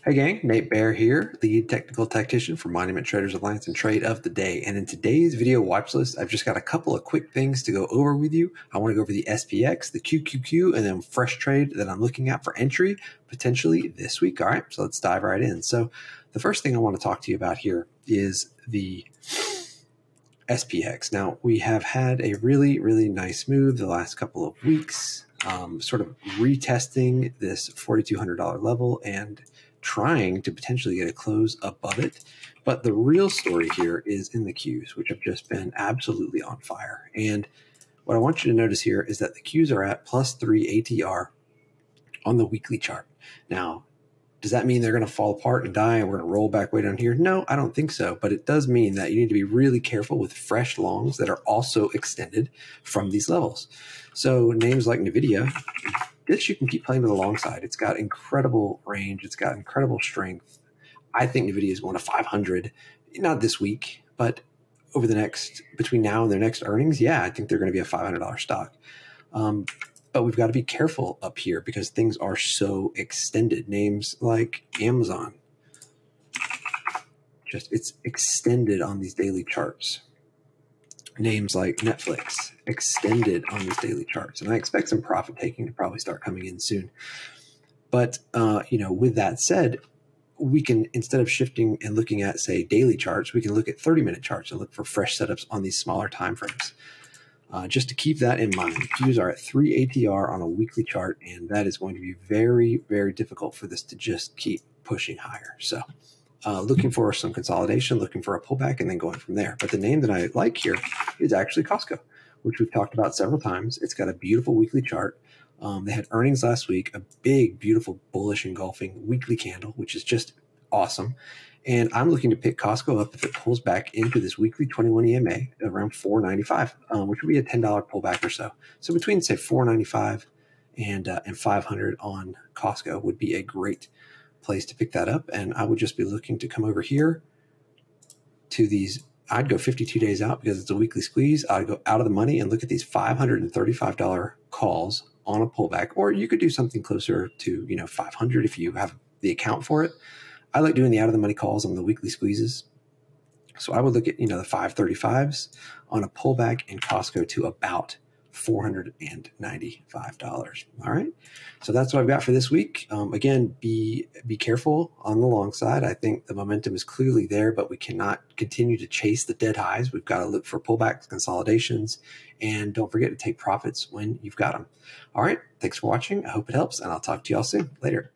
Hey gang, Nate Bear here, lead technical tactician for Monument Traders Alliance and Trade of the Day. And in today's video watch list, I've just got a couple of quick things to go over with you. I want to go over the SPX, the QQQ, and then fresh trade that I'm looking at for entry potentially this week. All right, so let's dive right in. So the first thing I want to talk to you about here is the SPX. Now, we have had a really nice move the last couple of weeks, sort of retesting this $4,200 level and trying to potentially get a close above it. But the real story here is in the Qs, which have just been absolutely on fire. And what I want you to notice here is that the Qs are at +3 ATR on the weekly chart. Now, does that mean they're going to fall apart and die and we're going to roll back way down here? No, I don't think so. But it does mean that you need to be really careful with fresh longs that are also extended from these levels. So names like NVIDIA, this you can keep playing with the long side. It's got incredible range. It's got incredible strength. I think NVIDIA is going to 500, not this week, but over the next, between now and their next earnings, yeah, I think they're going to be a $500 stock. But we've got to be careful up here because things are so extended. Names like Amazon, it's extended on these daily charts. Names like Netflix, extended on these daily charts. And I expect some profit taking to probably start coming in soon. But, with that said, we can, instead of shifting and looking at, say, daily charts, we can look at 30-minute charts and look for fresh setups on these smaller time frames. Just to keep that in mind, Qs are at 3 ATR on a weekly chart, and that is going to be very difficult for this to just keep pushing higher. So looking for some consolidation, looking for a pullback, and then going from there. But the name that I like here is actually Costco, which we've talked about several times. It's got a beautiful weekly chart. They had earnings last week, a big, beautiful, bullish engulfing weekly candle, which is just awesome. And I'm looking to pick Costco up if it pulls back into this weekly 21 EMA around $4.95, which would be a $10 pullback or so. So between, say, $4.95 and 500 on Costco would be a great place to pick that up. And I would just be looking to come over here to these. I'd go 52 days out because it's a weekly squeeze. I'd go out of the money and look at these $535 calls on a pullback, or you could do something closer to 500 if you have the account for it. I like doing the out of the money calls on the weekly squeezes. So I would look at, the 535s on a pullback in Costco to about $495. All right. So that's what I've got for this week. Again, be careful on the long side. I think the momentum is clearly there, but we cannot continue to chase the dead highs. We've got to look for pullbacks, consolidations, and don't forget to take profits when you've got them. All right. Thanks for watching. I hope it helps, and I'll talk to you all soon. Later.